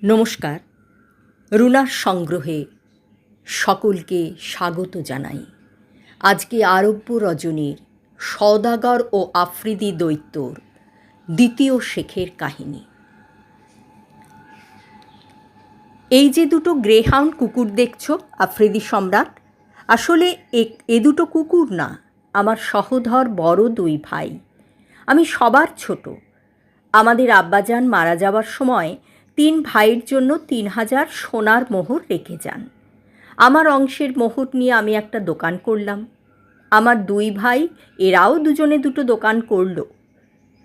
নমস্কার। রুনার সংগ্রহে সকলকে স্বাগত জানাই। আজকে আরব্য রজনীর সওদাগর ও আফ্রিদি দৈত্যর দ্বিতীয় শেখের কাহিনী। এই যে দুটো গ্রেহাউন্ড কুকুর দেখছো আফ্রিদি সম্রাট, আসলে এ দুটো কুকুর না, আমার সহোদর বড় দুই ভাই। আমি সবার ছোট। আমাদের আব্বাজান মারা যাওয়ার সময় 3 ভাইয়ের জন্য 3000 সোনার মোহর রেখে যান। আমার অংশের মোহর নিয়ে আমি একটা দোকান করলাম। আমার 2 ভাই এরাও দুজনে দুটো দোকান করল।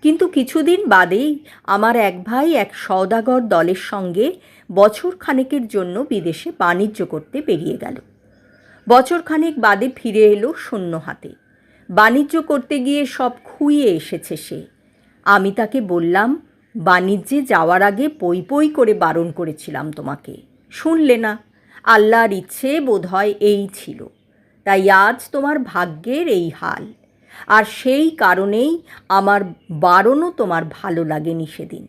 কিন্তু কিছুদিন বাদেই আমার এক ভাই এক সওদাগর দলের সঙ্গে বছর খানেকের জন্য বিদেশে বাণিজ্য করতে বেরিয়ে গেল। বছর খানেক বাদে ফিরে এলো শূন্য হাতে। বাণিজ্য করতে গিয়ে সব খুইয়ে এসেছে সে। আমি তাকে বললাম, বাণিজ্যে যাওয়ার আগে পই পই করে বারণ করেছিলাম তোমাকে, শুনলে না। আল্লাহর ইচ্ছে বোধহয় এই ছিল, তাই আজ তোমার ভাগ্যের এই হাল। আর সেই কারণেই আমার বারণও তোমার ভালো লাগেনি সেদিন।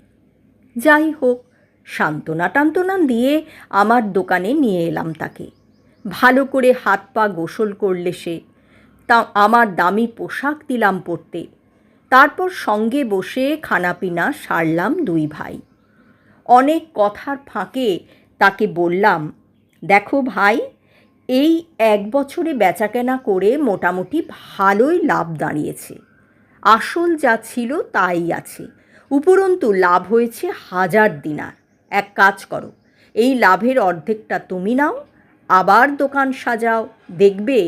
যাই হোক, সান্ত্বনা টান্তনা দিয়ে আমার দোকানে নিয়ে এলাম তাকে। ভালো করে হাত পা গোসল করলে সে, তা আমার দামি পোশাক দিলাম পরতে। তারপর সঙ্গে বসে খানাপিনা সারলাম 2 ভাই। অনেক কথার ফাঁকে তাকে বললাম, দেখো ভাই, এই 1 বছরে বেচাকেনা করে মোটামুটি ভালোই লাভ দাঁড়িয়েছে। আসল যা ছিল তাই আছে, উপরন্তু লাভ হয়েছে 1000 দিনার। এক কাজ করো, এই লাভের অর্ধেকটা তুমি নাও, আবার দোকান সাজাও, দেখবে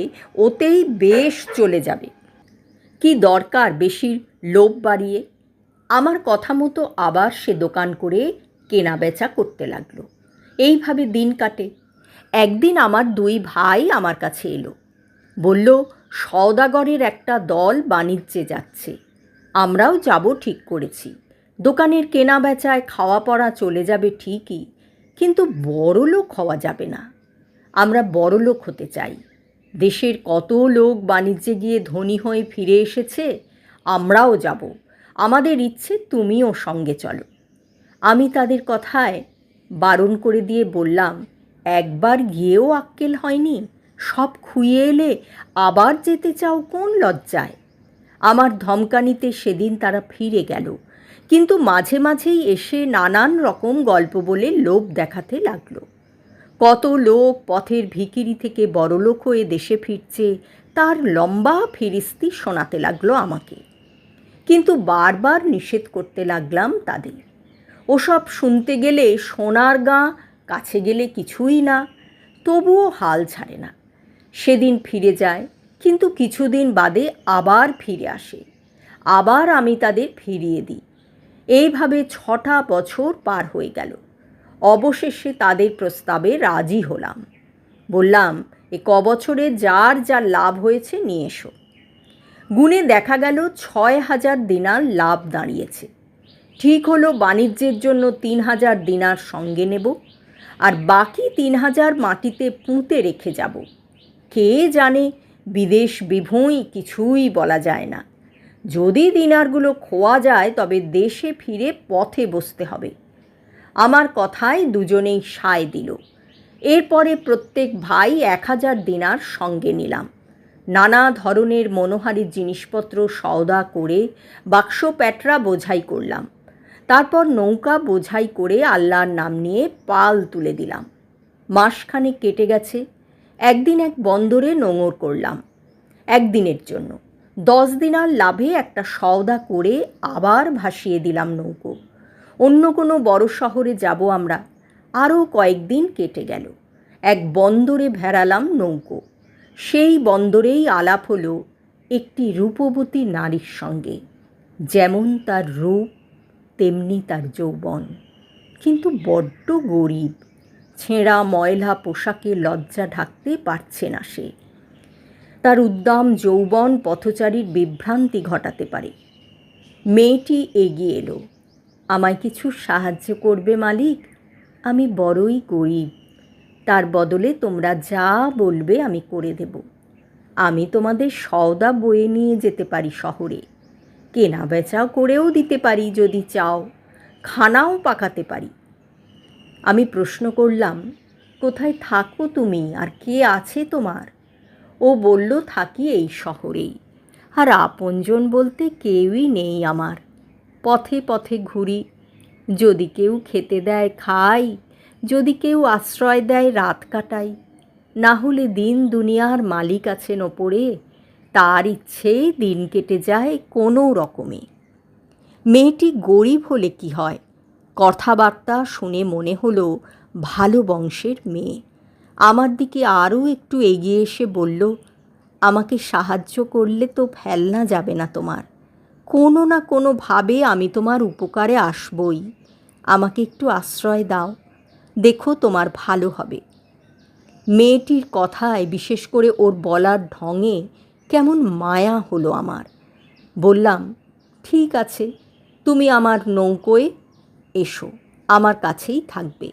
ওতেই বেশ চলে যাবে। কি দরকার বেশি লোভ বাড়িয়ে। আমার কথা মতো আবার সে দোকান করে কেনা বেচা করতে লাগলো। এইভাবে দিন কাটে। একদিন আমার 2 ভাই আমার কাছে এলো, বলল, সওদাগরের একটা দল বাণিজ্যে যাচ্ছে, আমরাও যাব ঠিক করেছি। দোকানের কেনা বেচায় খাওয়া পড়া চলে যাবে ঠিকই, কিন্তু বড়লোক হওয়া যাবে না। আমরা বড়লোক হতে চাই। দেশের কত লোক বাণিজ্যে গিয়ে ধনী হয়ে ফিরে এসেছে, আমরাও যাব। আমাদের ইচ্ছে তুমিও সঙ্গে চলো। আমি তাদের কথায় বারণ করে দিয়ে বললাম, একবার গিয়েও আক্কেল হয়নি, সব খুইয়ে এলে আবার যেতে চাও কোন লজ্জায়। আমার ধমকানিতে সেদিন তারা ফিরে গেল, কিন্তু মাঝে মাঝেই এসে নানান রকম গল্প বলে লোভ দেখাতে লাগলো। কত লোক পথের ভিখিরি থেকে বড়লোক হয়ে দেশে ফিরছে তার লম্বা ফিরিস্তি শোনাতে লাগলো আমাকে। কিন্তু বারবার নিষেধ করতে লাগলাম তাদের। ওসব শুনতে গেলে সোনার গাঁ, কাছে গেলে কিছুই না, তবুও হাল ছাড়ে না। সেদিন ফিরে যায়, কিন্তু কিছুদিন বাদে আবার ফিরে আসে। আবার আমি তাদের ফিরিয়ে দিই। এইভাবে 6টা বছর পার হয়ে গেল। অবশেষে তাদের প্রস্তাবে রাজি হলাম। বললাম, এ বছরে যার যা লাভ হয়েছে নিয়ে এসো। গুণে দেখা গেল 6000 দিনার লাভ দাঁড়িয়েছে। ঠিক হলো বাণিজ্যের জন্য 3000 দিনার সঙ্গে নেব, আর বাকি 3000 মাটিতে পুঁতে রেখে যাব। কে জানে, বিদেশ বিভুঁই, কিছুই বলা যায় না। যদি দিনারগুলো খোয়া যায় তবে দেশে ফিরে পথে বসতে হবে। আমার কথায় দুজনেই সায় দিল। এরপরে প্রত্যেক ভাই 1000 দিনার সঙ্গে নিলাম। নানা ধরনের মনোহারী জিনিসপত্র সওদা করে বাক্স প্যাটরা বোঝাই করলাম। তারপর নৌকা বোঝাই করে আল্লাহর নাম নিয়ে পাল তুলে দিলাম। মাসখানেক কেটে গেছে। একদিন এক বন্দরে নোঙর করলাম একদিনের জন্য। 10 দিনার লাভে একটা সওদা করে আবার ভাসিয়ে দিলাম নৌকো। অন্য কোনো বড় শহরে যাব আমরা। আরও কয়েকদিন কেটে গেল। এক বন্দরে ভেড়ালাম নৌকো। সেই বন্দরেই আলাপ হলো একটি রূপবতী নারীর সঙ্গে। যেমন তার রূপ, তেমনি তার যৌবন, কিন্তু বড্ড গরিব। ছেঁড়া ময়লা পোশাকে লজ্জা ঢাকতে পারছে না সে। তার উদ্দাম যৌবন পথচারীর বিভ্রান্তি ঘটাতে পারে। মেয়েটি এগিয়ে এলো, আমায় কিছু সাহায্য করবে মালিক? আমি বড়ই গরিব, তার বদলে তোমরা যা বলবে আমি করে দেব। আমি তোমাদের সওদা বয়ে নিয়ে যেতে পারি শহরে, কেনা বেচাও করেও দিতে পারি যদি চাও, খানাও পাকাতে পারি। আমি প্রশ্ন করলাম, কোথায় থাকো তুমি আর কে আছে তোমার? ও বলল, থাকি এই শহরেই, আর আপনজন বলতে কেউই নেই আমার। পথে পথে ঘুরি, যদি কেউ খেতে দেয় খাই, যদি কেউ আশ্রয় দেয় রাত কাটাই, না হলে দিন দুনিয়ার মালিক আছেন ওপরে, তার ইচ্ছেই দিন কেটে যায় কোনো রকমে। মেয়েটি গরিব হলে কি হয়, কথাবার্তা শুনে মনে হলো ভালো বংশের মেয়ে। আমার দিকে আরও একটু এগিয়ে এসে বলল, আমাকে সাহায্য করলে তো ফেলনা যাবে না তোমার, কোনো না কোনোভাবে আমি তোমার উপকারে আসবই। আমাকে একটু আশ্রয় দাও, দেখো তোমার ভালো হবে। মেয়েটির কথায়, বিশেষ করে ওর বলার ঢঙে কেমন মায়া হলো আমার। বললাম, ঠিক আছে, তুমি আমার নৌকোয় এসো, আমার কাছেই থাকবে।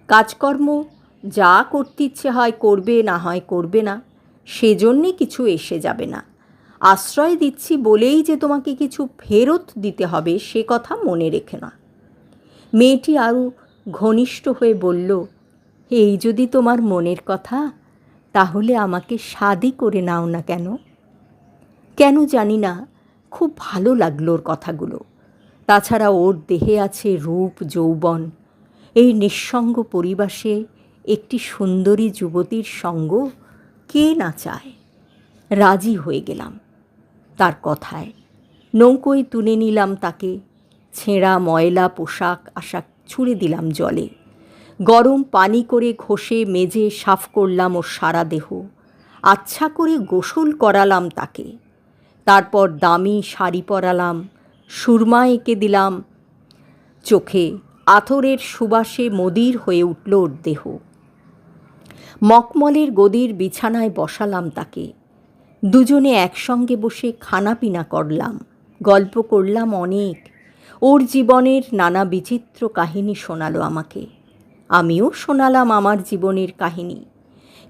কাজকর্ম যা করতে ইচ্ছে হয় করবে, না হয় করবে না, সেজন্যে কিছু এসে যাবে না। আশ্রয় দিচ্ছি বলেই যে তোমাকে কিছু ফেরত দিতে হবে সে কথা মনে রেখে না। মেয়েটি আরও ঘনিষ্ঠ হয়ে বলল, এই যদি তোমার মনের কথা, তাহলে আমাকে শাদি করে নাও না কেন? কেন জানি না, খুব ভালো লাগলো ওর কথাগুলো। তাছাড়া ওর দেহে আছে রূপ যৌবন। এই নিঃসঙ্গ পরিবেশে একটি সুন্দরী যুবতীর সঙ্গ কে না চায়। রাজি হয়ে গেলাম তার কথায়। নৌকোয় তুলে নিলাম তাকে, ছেঁড়া ময়লা পোশাক আশাক ছুঁড়ে দিলাম জলে। গরম পানি করে ঘষে মেজে সাফ করলাম ওর সারা দেহ, আচ্ছা করে গোসল করালাম তাকে। তারপর দামি শাড়ি পরালাম, সুরমা এঁকে দিলাম চোখে, আথরের সুবাসে মদির হয়ে উঠল ওর দেহ। মকমলের গদির বিছানায় বসালাম তাকে। দুজনে একসঙ্গে বসে খানাপিনা করলাম, গল্প করলাম অনেক। ওর জীবনের নানা বিচিত্র কাহিনী শোনালো আমাকে, আমিও শোনালাম আমার জীবনের কাহিনী।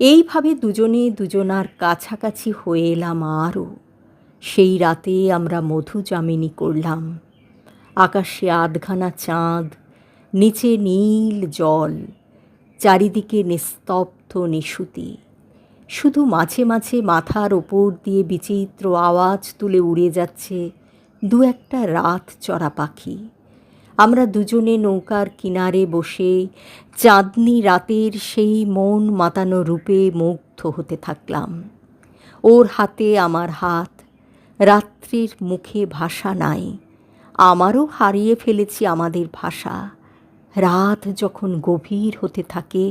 এইভাবে দুজনে দুজনার কাছাকাছি হয়ে এলাম আরও। সেই রাতে আমরা মধু জামিনী করলাম। আকাশে আধখানা চাঁদ, নিচে নীল জল, চারিদিকে নিস্তব্ধ নিশুতি। শুধু মাঝে মাঝে মাথার ওপর দিয়ে বিচিত্র আওয়াজ তুলে উড়ে যাচ্ছে দু একটা রাত চড়া পাখি। আমরা দুজনে নৌকার কিনারে বসে চাঁদনি রাতের সেই মন মাতানো রূপে মুগ্ধ হতে থাকলাম। ওর হাতে আমার হাত, রাত্রির মুখে ভাষা নাই, আমারও হারিয়ে ফেলেছি আমাদের ভাষা। রাত যখন গভীর হতে থাকে,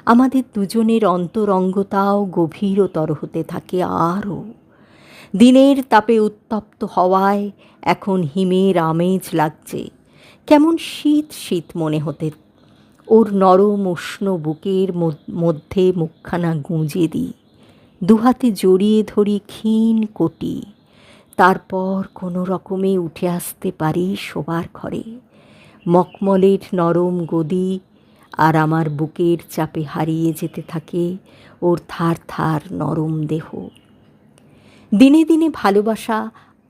আমাদের দুজনের অন্তরঙ্গতাও গভীরতর হতে থাকে আরও। দিনের তাপে উত্তপ্ত হওয়ায় এখন হিমের আমেজ লাগছে, কেমন শীত শীত মনে হতে। ওর নরম উষ্ণ বুকের মধ্যে মুখখানা গুঁজে দিই, দুহাতে জড়িয়ে ধরি ক্ষীণ কোটি। তারপর কোনো রকমে উঠে আসতে পারি শোবার ঘরে। মকমলের নরম গদি আর আমার বুকের চাপে হারিয়ে যেতে থাকে ওর থার থার নরম দেহ। দিনে দিনে ভালোবাসা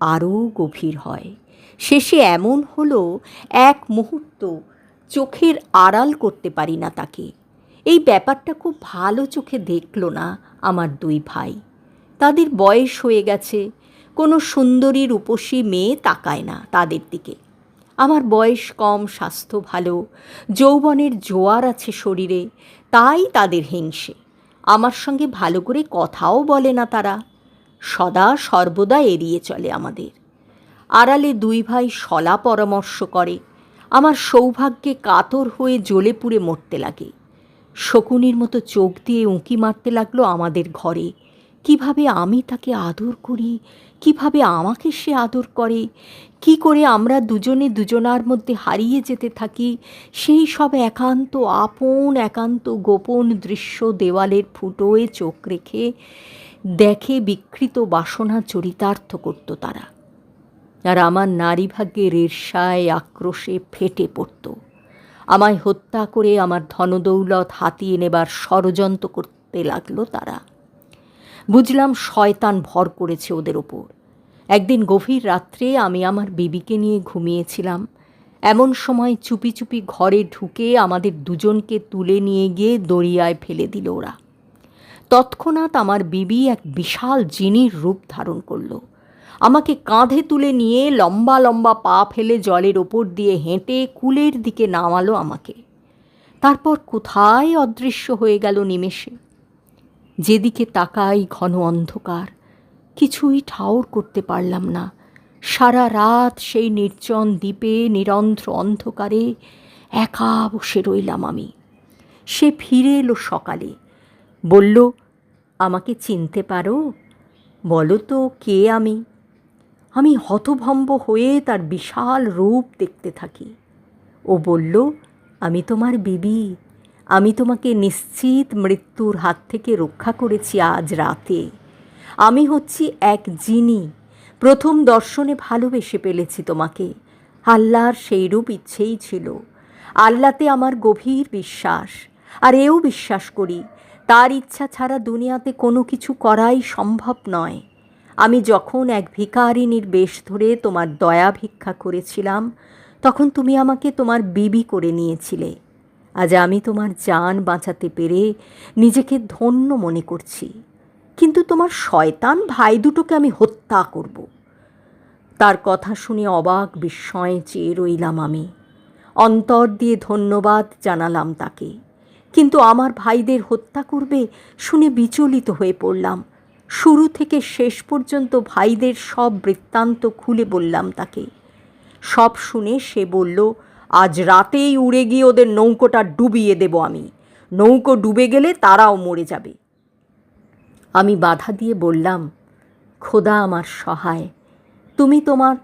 আরও গভীর হয়। শেষে এমন হলো, এক মুহূর্ত চোখের আড়াল করতে পারি না তাকে। এই ব্যাপারটা খুব ভালো চোখে দেখল না আমার দুই ভাই। তাদের বয়স হয়ে গেছে, কোনো সুন্দরী রূপসী মেয়ে তাকায় না তাদের দিকে। আমার বয়স কম, স্বাস্থ্য ভালো, যৌবনের জোয়ার আছে শরীরে, তাই তাদের হিংসে। আমার সঙ্গে ভালো করে কথাও বলে না তারা, সদা সর্বদা এড়িয়ে চলে আমাদের। আড়ালে দুই ভাই শলা পরামর্শ করে, আমার সৌভাগ্যে কাতর হয়ে জ্বলে পুড়ে মরতে লাগে। শকুনির মতো চোখ দিয়ে উঁকি মারতে লাগলো আমাদের ঘরে। কিভাবে আমি তাকে আদর করি, কিভাবে আমাকে সে আদর করে, কি করে আমরা দুজনে দুজনার মধ্যে হারিয়ে যেতে থাকি, সেই সব একান্ত আপন একান্ত গোপন দৃশ্য দেওয়ালের ফুটোয় চোখ রেখে দেখে বিকৃত বাসনা চরিতার্থ করত তারা। আর আমার নারীভাগ্যের ঈর্ষায় আক্রোশে ফেটে পড়ত। আমায় হত্যা করে আমার ধনদৌলত হাতিয়ে নেবার ষড়যন্ত্র করতে লাগলো তারা। বুঝলাম শয়তান ভর করেছে ওদের ওপর। একদিন গভীর রাত্রে আমি আমার বিবিকে নিয়ে ঘুমিয়েছিলাম। এমন সময় চুপি চুপি ঘরে ঢুকে আমাদের দুজনকে তুলে নিয়ে গিয়ে দরিয়ায় ফেলে দিল ওরা। তৎক্ষণাৎ আমার বিবি এক বিশাল জিনির রূপ ধারণ করল। আমাকে কাঁধে তুলে নিয়ে লম্বা লম্বা পা ফেলে জলের ওপর দিয়ে হেঁটে কূলের দিকে নামালো আমাকে। তারপর কোথায় অদৃশ্য হয়ে গেল নিমেষে। যেদিকে তাকাই ঘন অন্ধকার, কিছুই ঠাউর করতে পারলাম না। সারা রাত সেই নির্জন দ্বীপে নিরন্ধ্র অন্ধকারে একা বসে রইলাম আমি। সে ফিরে এলো সকালে, বলল, আমাকে চিনতে পারো? বলো তো কে আমি। আমি হতভম্ব হয়ে তার বিশাল রূপ দেখতে থাকি। ও বলল, আমি তোমার বিবি। আমি তোমাকে নিশ্চিত মৃত্যুর হাত থেকে রক্ষা করেছি আজ রাতে। আমি হচ্ছি এক জিনি। প্রথম দর্শনে ভালোবেসে ফেলেছি তোমাকে। আল্লাহর সেইরূপ ইচ্ছেই ছিল। আল্লাহতে আমার গভীর বিশ্বাস, আর এও বিশ্বাস করি তার ইচ্ছা ছাড়া দুনিয়াতে কোনো কিছু করাই সম্ভব নয়। আমি যখন এক ভিখারিনীর বেশ ধরে তোমার দয়া ভিক্ষা করেছিলাম, তখন তুমি আমাকে তোমার বিবি করে নিয়েছিলে। আজ আমি তোমার জান বাঁচাতে পেরে নিজেকে ধন্য মনে করছি, কিন্তু তোমার শয়তান ভাই দুটোকে আমি হত্যা করব। তার কথা শুনে অবাক বিস্ময়ে চেয়ে রইলাম আমি। অন্তর দিয়ে ধন্যবাদ জানালাম তাকে, কিন্তু আমার ভাইদের হত্যা করবে শুনে বিচলিত হয়ে পড়লাম। শুরু থেকে শেষ পর্যন্ত ভাইদের সব বৃত্তান্ত খুলে বললাম তাকে। সব শুনে সে বলল, আজ রাতেই উড়ে গিয়ে ওদের নৌকোটা ডুবিয়ে দেব আমি। নৌকো ডুবে গেলে তারাও মরে যাবে। আমি বাধা দিয়ে বললাম, খোদা আমার সহায়, তুমি তোমার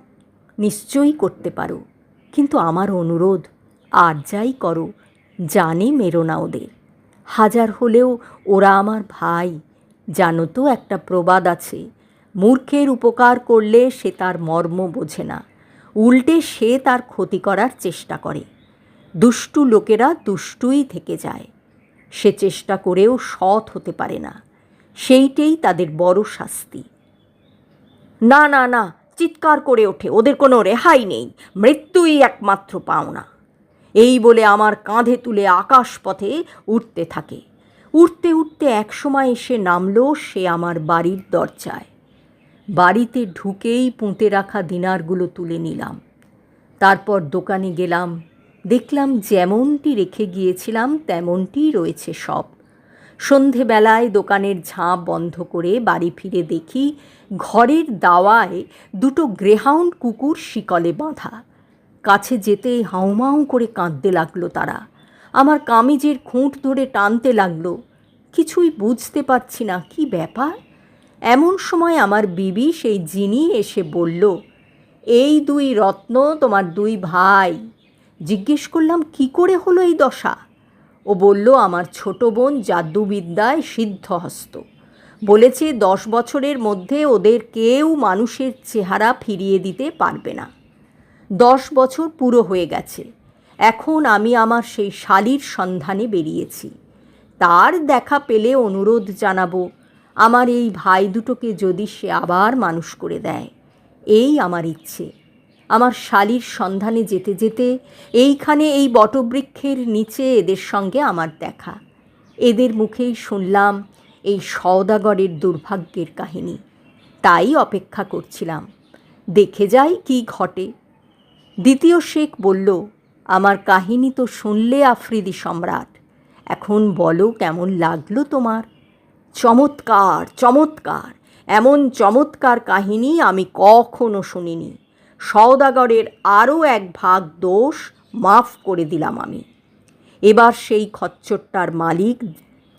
নিশ্চয়ই করতে পারো, কিন্তু আমার অনুরোধ, আর যাই করো জানে মেরো না ওদের। হাজার হলেও ওরা আমার ভাই। জানো তো একটা প্রবাদ আছে, মূর্খের উপকার করলে সে তার মর্ম বোঝে না, উল্টে সে তার ক্ষতি করার চেষ্টা করে। দুষ্টু লোকেরা দুষ্টুই থেকে যায়, সে চেষ্টা করেও সৎ হতে পারে না। সেইটেই তাদের বড় শাস্তি। না না না, চিৎকার করে ওঠে, ওদের কোনো রেহাই নেই, মৃত্যুই একমাত্র পাওনা। এই বলে আমার কাঁধে তুলে আকাশ পথে উঠতে থাকে। উঠতে উঠতে একসময় এসে নামলো সে আমার বাড়ির দরজায়। বাড়িতে ঢুকেই পুঁতে রাখা দিনারগুলো তুলে নিলাম। তারপর দোকানে গেলাম, দেখলাম যেমনটি রেখে গিয়েছিলাম তেমনটিই রয়েছে সব। সন্ধেবেলায় দোকানের ঝাঁপ বন্ধ করে বাড়ি ফিরে দেখি ঘরের দাওয়ায় দুটো গ্রেহাউন্ড কুকুর শিকলে বাঁধা। কাছে যেতেই হাউমাউ করে কাঁদতে লাগলো তারা। আমার কামিজের খুঁট ধরে টানতে লাগলো। কিছুই বুঝতে পারছি না কি ব্যাপার। এমন সময় আমার বিবি সেই জিনি এসে বলল, এই দুই রত্ন তোমার দুই ভাই। জিজ্ঞেস করলাম, কি করে হলো এই দশা? ও বলল, আমার ছোট বোন জাদুবিদ্যায় সিদ্ধহস্ত। বলেছে 10 বছরের মধ্যে ওদের কেউ মানুষের চেহারা ফিরিয়ে দিতে পারবে না। 10 বছর পুরো হয়ে গেছে। এখন আমি আমার সেই শালির সন্ধানে বেরিয়েছি। তার দেখা পেলে অনুরোধ জানাবো, আমার এই ভাই দুটোকে যদি সে আবার মানুষ করে দেয়। এই আমার ইচ্ছে। আমার শালির সন্ধানে যেতে যেতে এইখানে এই বটবৃক্ষের নিচে এদের সঙ্গে আমার দেখা। এদের মুখেই শুনলাম এই সওদাগরের দুর্ভাগ্যের কাহিনী। তাই অপেক্ষা করছিলাম, দেখে যাই কি ঘটে। দ্বিতীয় শেখ বলল, আমার কাহিনী তো শুনলে আফ্রিদি সম্রাট, এখন বলো কেমন লাগলো তোমার? চমৎকার, চমৎকার, এমন চমৎকার কাহিনী আমি কখনো শুনিনি। সওদাগরের আরও এক ভাগ দোষ মাফ করে দিলাম আমি। এবার সেই খচ্চরটার মালিক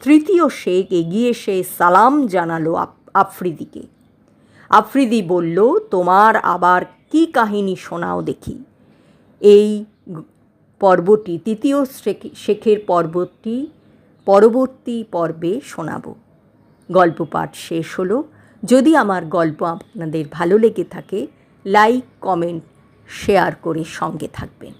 তৃতীয় শেখ এগিয়ে এসে সালাম জানালো আফ্রিদিকে। আফ্রিদি বলল, তোমার আবার কি কাহিনী শোনাও দেখি। এই পর্বটি তৃতীয় শেখের পরবর্তী পর্বে শোনাব। গল্প পাঠ শেষ হলো। যদি আমার গল্প আপনাদের ভালো লেগে থাকে, লাইক, কমেন্ট, শেয়ার করে সঙ্গে থাকবেন।